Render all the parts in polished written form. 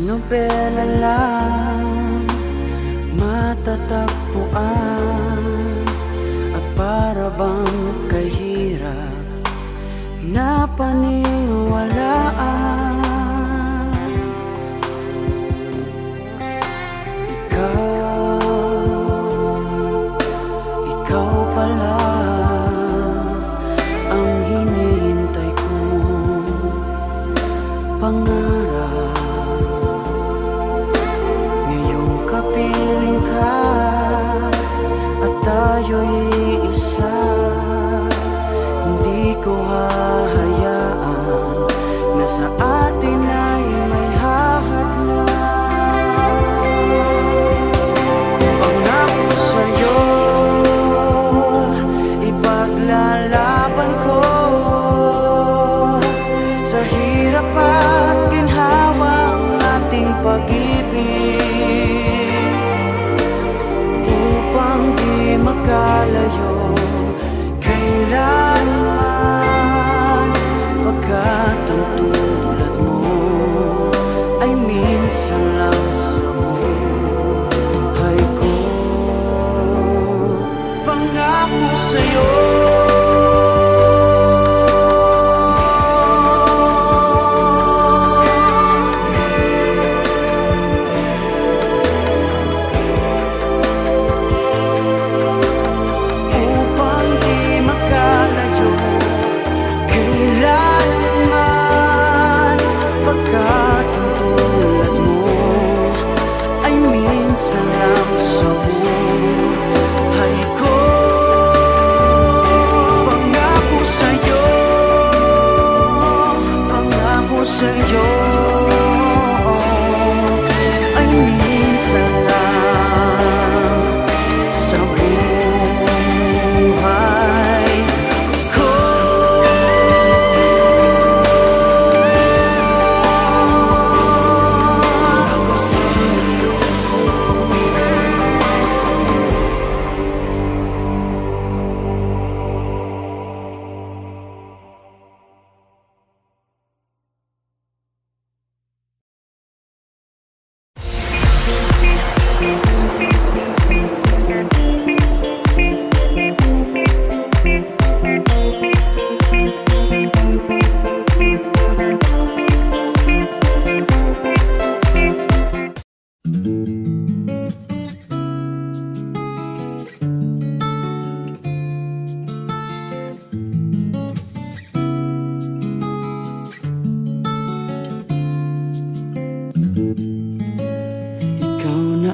nobela lang matatagpuan, at para bang kahirap na paniwalaan. Ikaw pala ang hinihintay kong pangarap. Ngayong kapiling ka at tayo'y isa, hindi ko hahayaan na sa atin ay may hahadlang. Pangako sa'yo, ipaglalaban ko sa hirap at ginhawa ang ating pag-ibig, upang di magkalayo kailanman, pagkat ang tulad mo ay minsan lang sa buhay ko. Pangako sa'yo,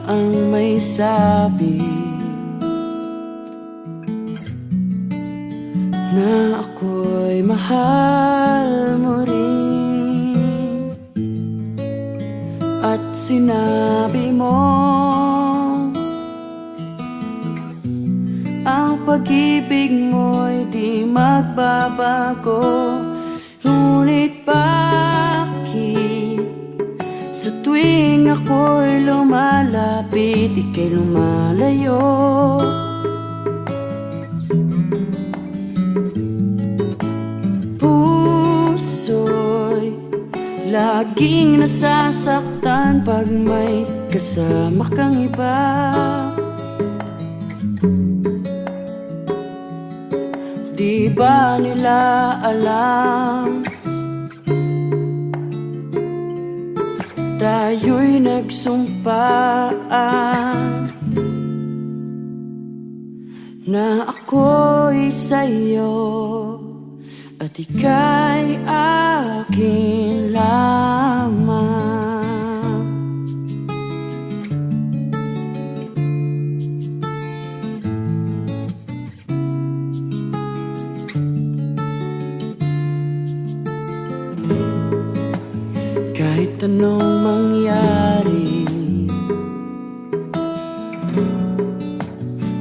ang may sabi na ako'y mahal mo rin, at sinabi mo ang pag-ibig mo'y di magbabago. Ngunit bakit sa tuwing ako'y lumalapit, ika'y lumalayo? Puso'y laging nasasaktan pag may kasama kang iba. Di ba nila alam tayo'y nagsumpaan na ako'y sa'yo at ika'y akin lamang. Kahit anong mangyari,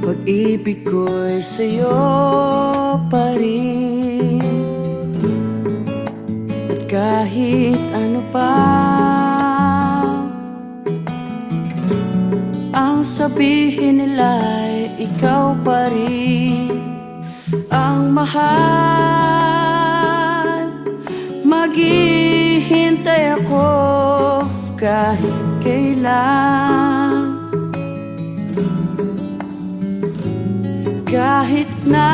pag-ibig ko'y sa'yo pa rin. At kahit ano pa ang sabihin nila'y ikaw pa rin ang mahal. Maghihintay ako kahit kahit kailan. Kahit na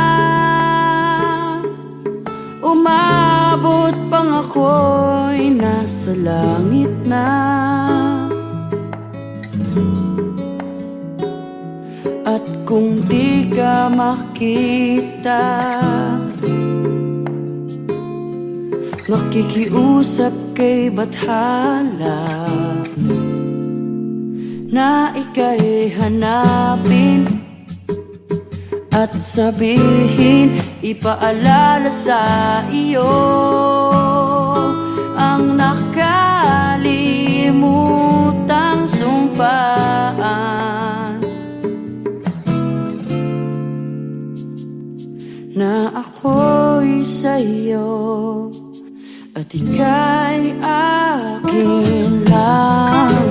umabot pang ako'y nasa langit na, at kung di ka makita, makikiusap kay bathala na ika'y hanapin at sabihin, ipaalala sa iyo ang nakalimutang sumpaan, na ako'y sa'yo at ika'y akin lamang.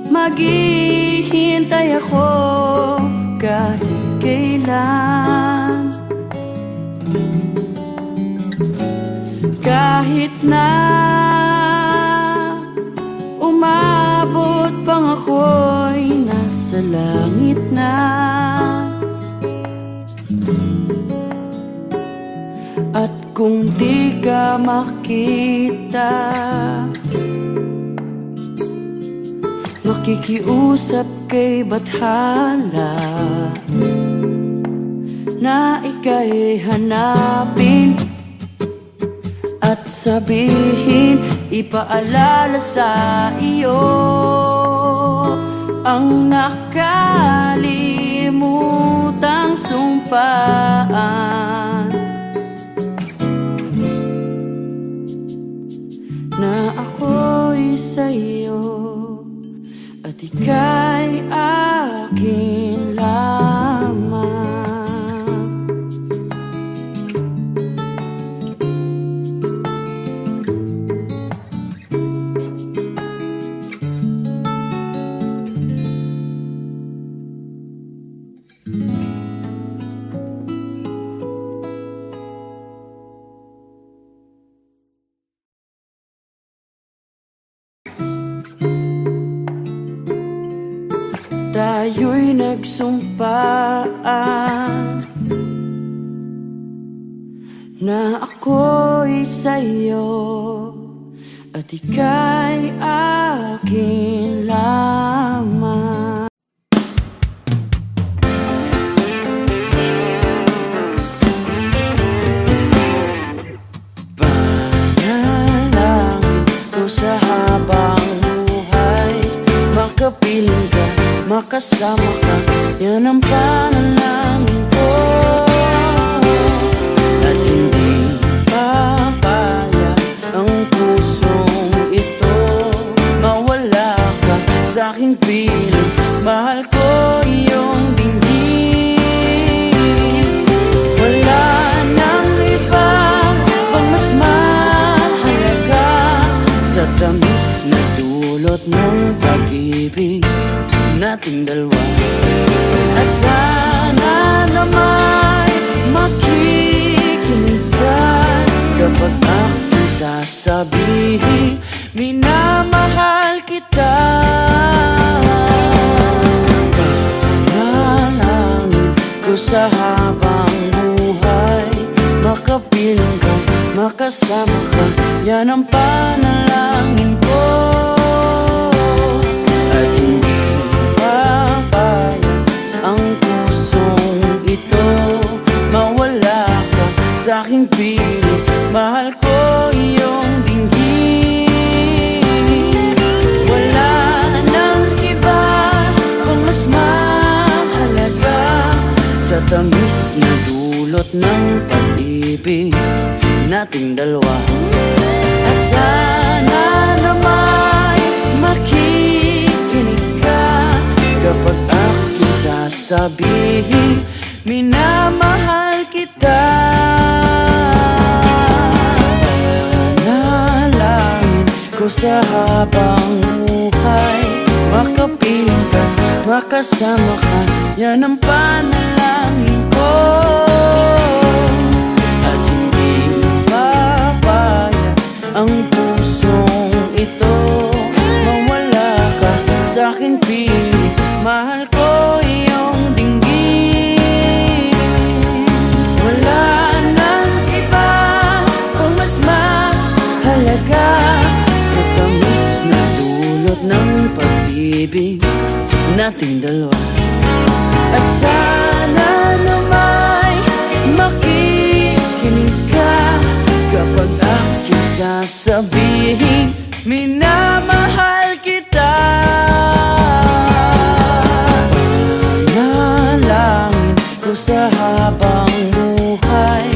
Maghihintay ako kahit kailan. Kahit na umabot pang ako'y nasa langit na, at kung di ka makita, makikiusap kay bathala na ika'y hanapin at sabihin, ipaalala sa iyo ang nakalimutang sumpaan, na ako'y sa'yo at ika'y akin lamang. Tayo'y nagsumpaan na ako'y sa'yo at ika'y akin lamang. Panalangin ko sa habang buhay, makapiling ka, makasama ka, yan ang panalangin ko. At hindi papaya ang pusong ito, mawala ka sa aking piling, mahal ko iyong dinggin. Wala nang iba pang mas mahalaga sa tamis na dulot ng pag-ibig nating dalawa. At sana na may makikinig ka kapag ako'y sasabihin, minamahal kita. Panalangin ko sa habang buhay, makapiling ka, makasama ka, yan ang panalangin ko. At hindi ang pusong ito, mawala ka sa aking piling, mahal ko iyong dinggin. Wala nang iba kung mas mahalaga sa tamis na dulot ng pag-ibig nating dalawa. At sana na may makikinig ka sabihin minamahal kita. Panalangin ko sa habang buhay, makapiling ka, makasama ka, yan ang panalangin ko. At hindi papayag ang pusong ito, mawala ka sa aking piling, mahal ko iyong dinggin. Wala nang iba kung mas mahalaga sa tamis na dulot ng pag-ibig nating dalawa. At sana na may makikinig ka kapag aking sasabihin minamahal kita. Panalangin ko sa habang buhay,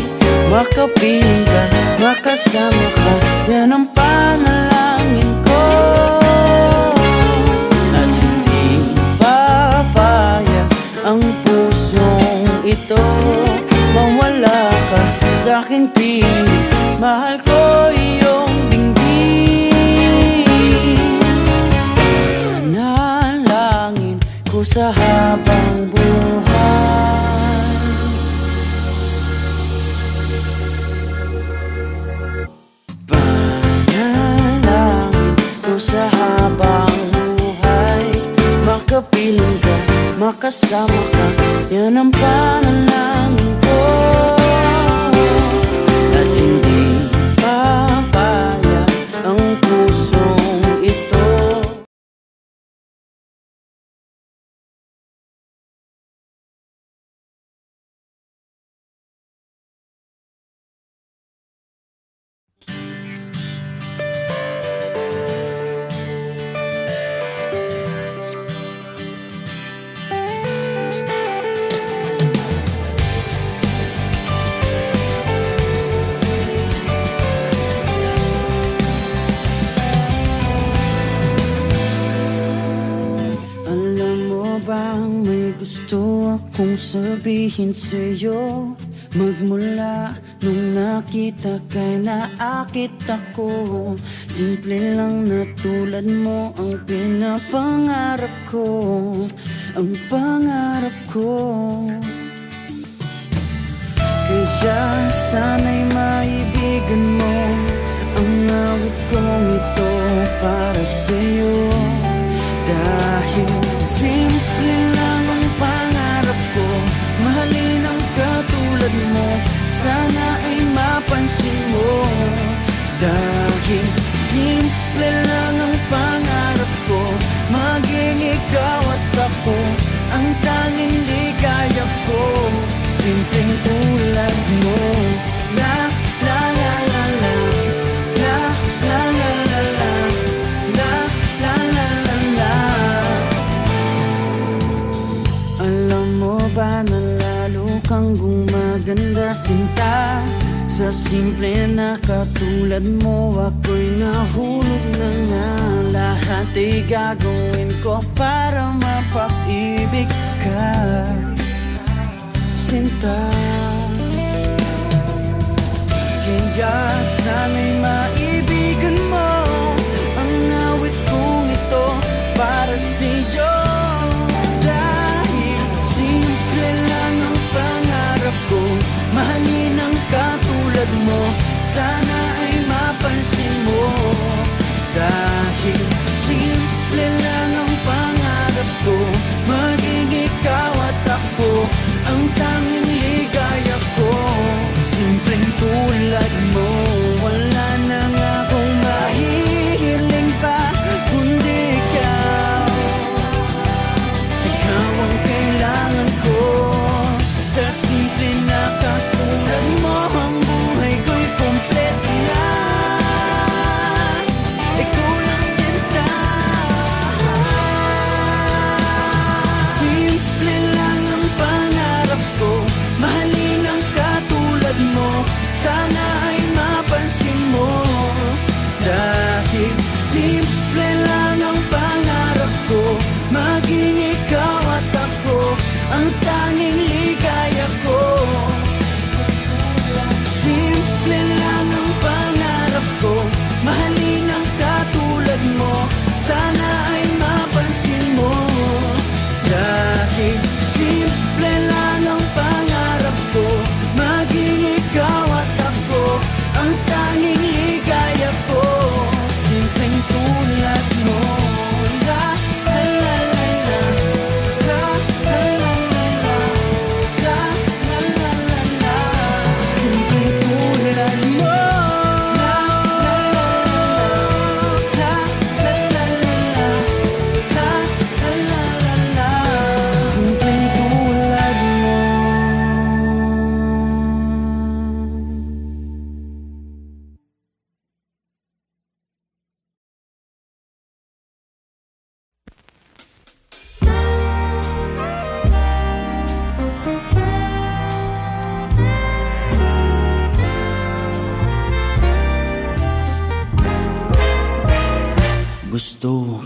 makapiling ka, makasama ka, yan ang panalangin ko. At hindi papayag ang pusong ito, mawala ka sa aking piling, mahal ko iyong dinggin. Panalangin ko sa habang buhay. Panalangin ko sa habang buhay, makapiling ka, makasama ka, yan ang panalangin ko. At hindi papayag ang pusong ito. Bang may gusto akong sabihin sa'yo, magmula nung nakita kay naakit ako. Simple lang na tulad mo ang pinapangarap ko, ang pangarap ko. Kaya sana'y maibigan mo ang awit kong ito para sa'yo. Dahil simple lang ang pangarap ko, mahalin ang katulad mo, sana ay mapansin mo. Dahil simple lang ang pangarap ko, maging ikaw at ako ang tanging ligaya ko. Simpleng tulad mo. La la la la la, la la la la la, la la la la la. Alam mo ba na lalo kang gumaganda, sinta, sa simple na katulad mo. Ako'y nahulog na nga, lahat ay gagawin ko para mapag-ibig ka, sinta. Kaya sana'y maibigan mo ang awit kong ito para sa'yo. Dahil simple lang ang pangarap ko, mahalin ang katulad mo, sana ay mapansin mo. Dahil simple lang ang pangarap ko, maging ikaw at ako ang tanging ligaya ko. Simpleng tulad mo, wala na nga akong mahihiling pa kundi ikaw. Ikaw ang kailangan ko, sa simple na katulad mo ang buhay ko'y kompleto na. Ikaw lang sinta.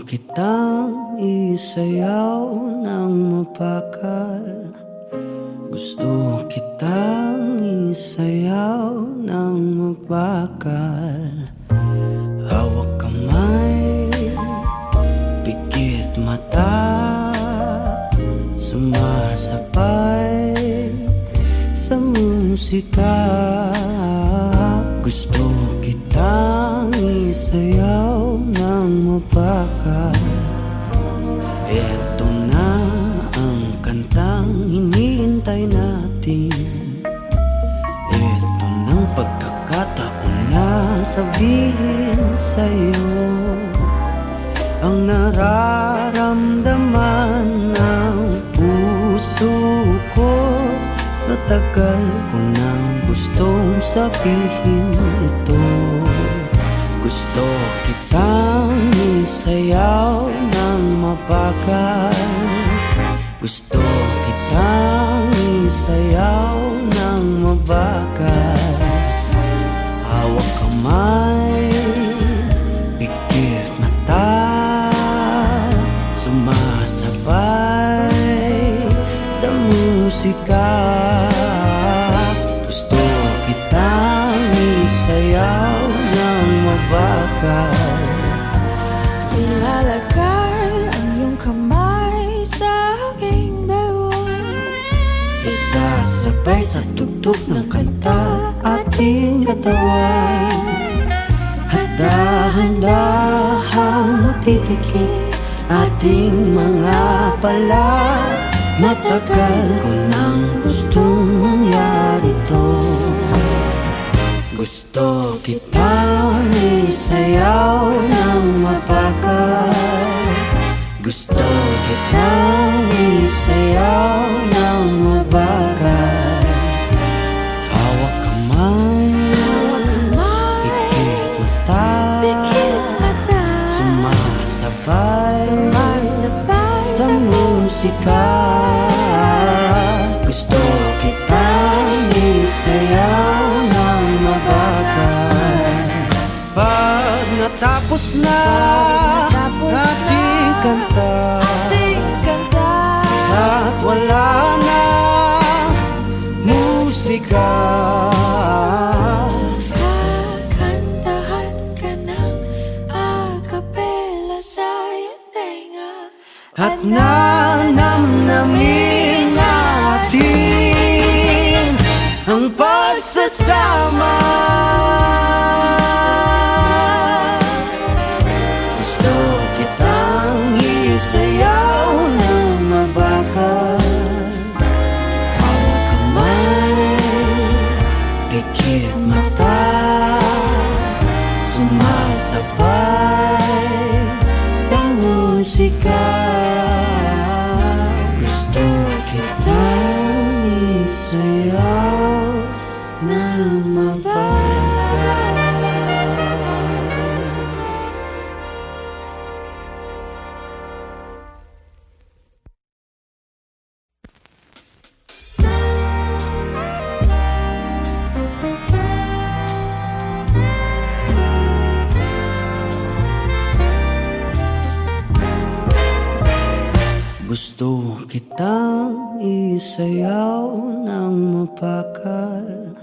kitang isayaw ng mapakal. Gusto kitang isayaw ng mapakal. Hawak kamay, pikit mata, sumasabay sa musika. Gusto kitang isayaw ng mapakal. Eto na ang kantang hinihintay natin. Eto ng pagkakataon na sabihin sa'yo ang nararamdaman ng puso ko. Matagal ko nang gustong sabihin ito. Gusto kitang isayaw ng mapakal. Gusto kitang isayaw ng mabakal. Hawak kamay, pikit mata, sumasabay sa musika. Gusto kitang isayaw ng mabakal. Ilalagay ang iyong kamay sa aking bewang. Isasabay sa tugtog ng kanta ating katawan. At dahan-dahang matitikip ating mga pala. Matagal ko nang gustong mangyari to. Gusto kitang isayaw ng mapakal. Gusto kitang isayaw ng mabakal. Hawak kamay, pikit mata, sumasabay sa musika. Gusto kitang isayaw ng mabakal. Pag natapos na ating kanta, at wala na musika, kakantahan ka ng akapela sa iyong tenga. at nanamnamin natin ang pagsasama. Gusto kitang isayaw ng mabakal. Hawak kamay, pikit mata, sumasabay sa musika. Gusto kitang isayaw ng mabakal. Gusto kitang isayaw ng mapakal.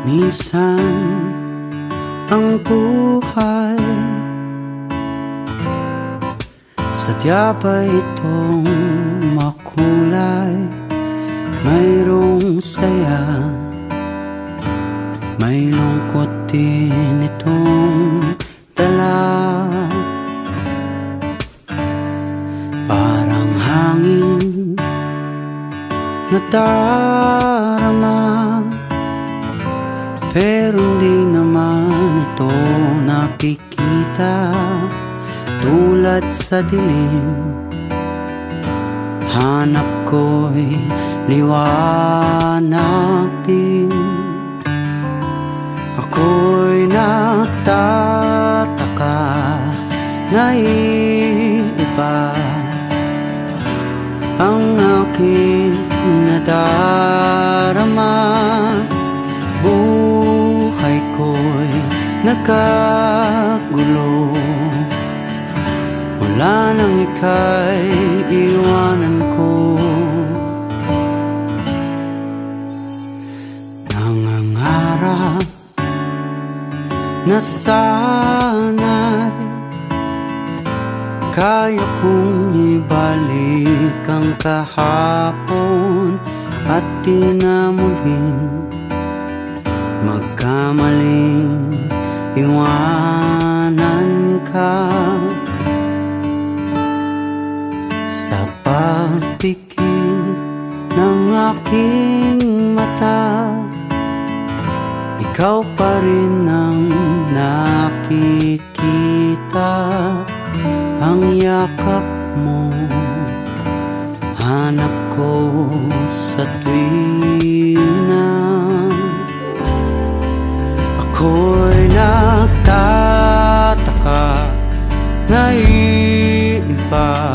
Minsan ang buhay sadya pa itong makulay. Mayroong saya, may lungkot din itong dala. Parang hangin na darama, pero di naman ito nakikita. Tulad sa dilim, hanap ko'y liwanag din. Ako'y nagtataka, naiiba iba ang aking nadarama. Buhay ko'y nagkagulo, wala nang ika'y iwanan ko. Nangangarap na sana'y kaya kong ibalik ang kahapon at di na muling magkamaling iwanan ka. Sa pagpikit ng aking mata, ikaw pa rin ang nakikita. Ang yakap mo, hanap ko sa tuwina. Ako'y nagtataka na iba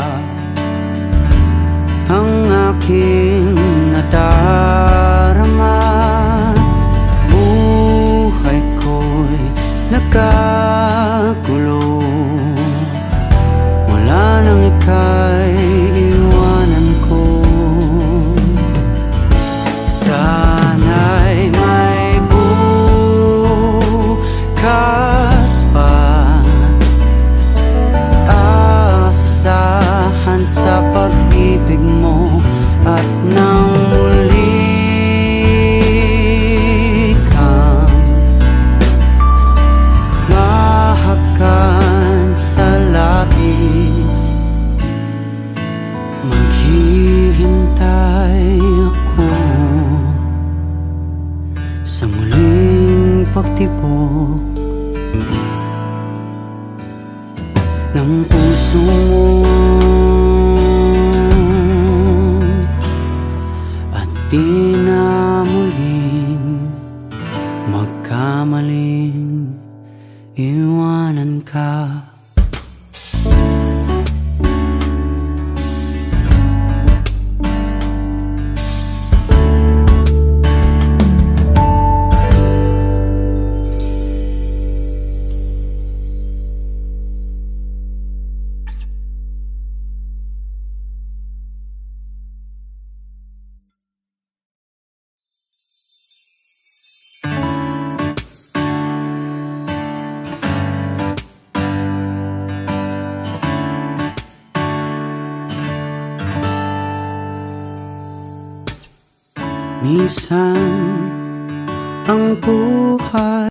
ang aking nadarama. Buhay ko'y nagkagulo, wala nang ika'y iwanan ko. Sana'y may bukas pa, asahan sa pag-ibig mo. At nang muli kang mahakan sa labi, maghihintay ako sa muling pagtibok ng puso mo. At di na muling magkamaling iwanan ka. Minsan ang buhay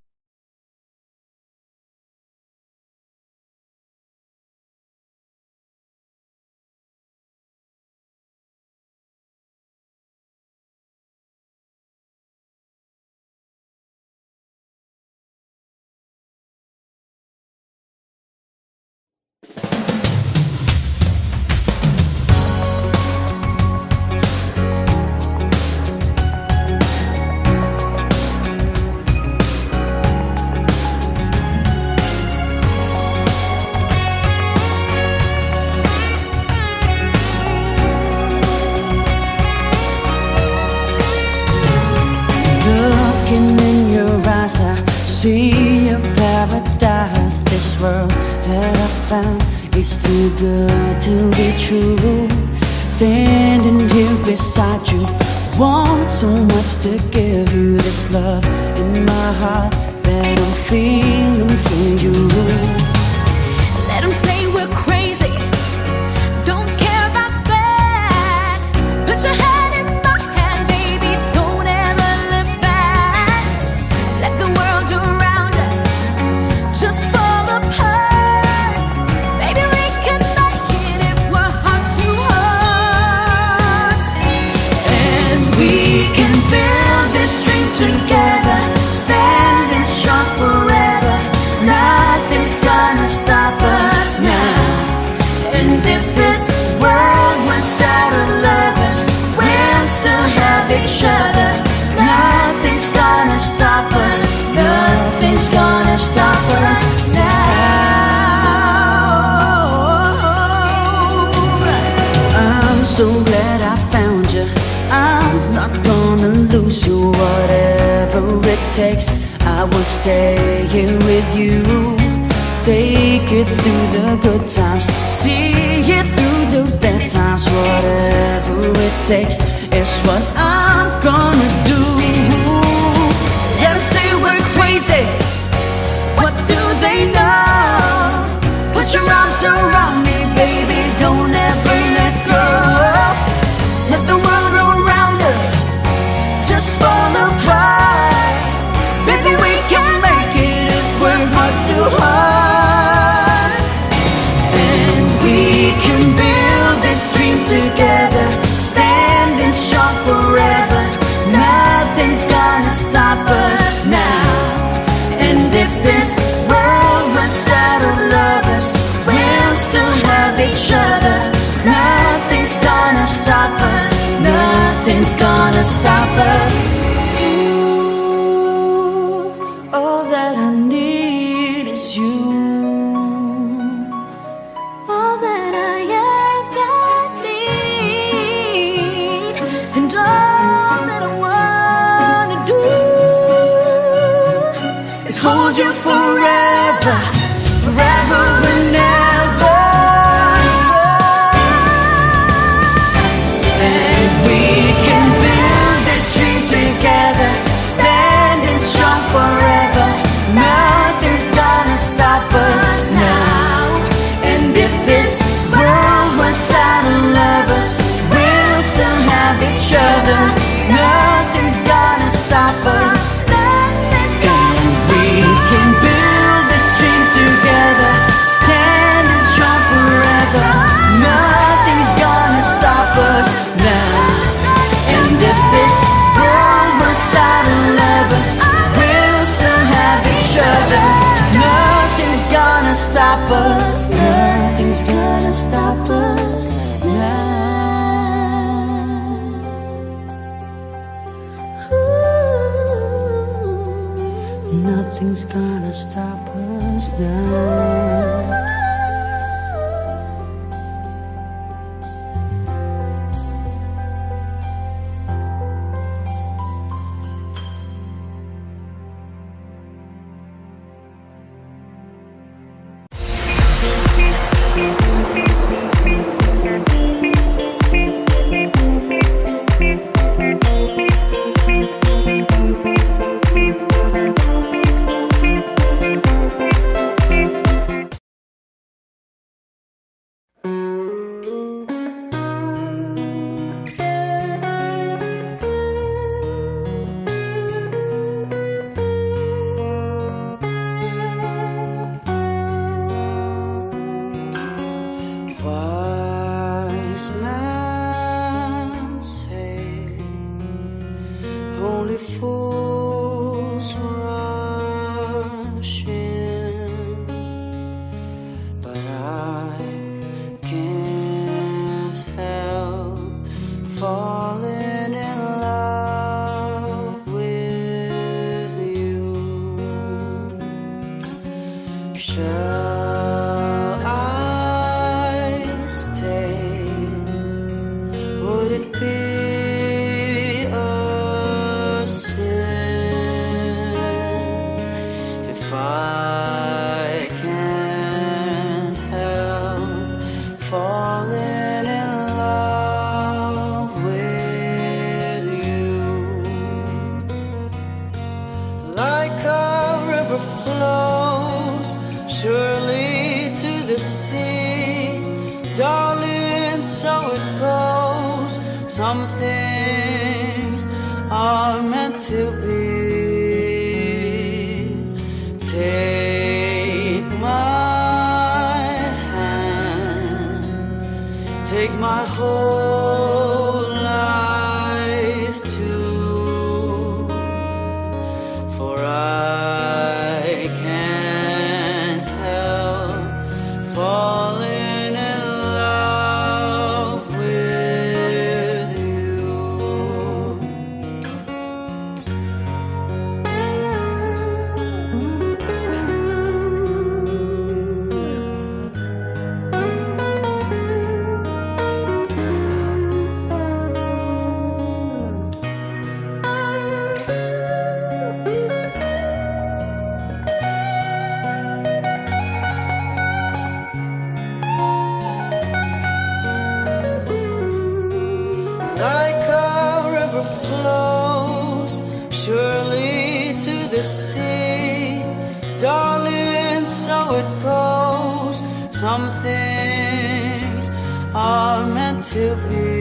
see a paradise. This world that I found is too good to be true. Standing here beside you, want so much to give you this love in my heart that I'm feeling for you. Let them say we're crazy, don't care about that. Put your head in my hand, baby, don't ever look back. Let the world around us just fall apart. Baby, we can make it if we're heart to heart. And we can build this dream together, standing strong forever. Nothing's gonna stop us now. And if this world runs out of lovers, we'll still have each other. Nothing's gonna stop us. Nothing's gonna stop us now. so glad I found you. I'm not gonna lose you. Whatever it takes, I will stay here with you. Take it through the good times, see it through the bad times. Whatever it takes is what I'm gonna do. Let them say we're crazy, what do they know? Put your arms around me, baby, don't ever let go. Let the world around us just fall apart. Baby, we can make it if we're heart to heart. And we can build this dream together, standing strong forever. Nothing's gonna stop us now. And if this world runs out of lovers, we'll still have each other. Nothing's gonna stop us. Nothing's gonna stop us. Ooh, all that I need is you. All that I ever need, and all that I wanna do is hold you forever, forever and ever. And we can build this dream together, standing strong forever. Nothing's gonna stop us now. And if this world was out of lovers, we'll still have each other. Nothing's gonna stop us. And we can build this dream together, standing strong forever. Nothing's gonna stop us now. And if this world was out of lovers, we'll still have each other. Nothing's gonna stop us. Nothing's gonna stop us now. Nothing's gonna stop us now. Wise man say, only fools rush in, but I can't help falling in love with you. Shall I stay? Would it be a sin if I can't help falling in love with you? Like a river flows surely to the sea, darling, so it goes. Some things are meant to be. Take my hand, take my whole life too, for I can't help falling in love with you. flows surely to the sea. Darling, so it goes. Some things are meant to be.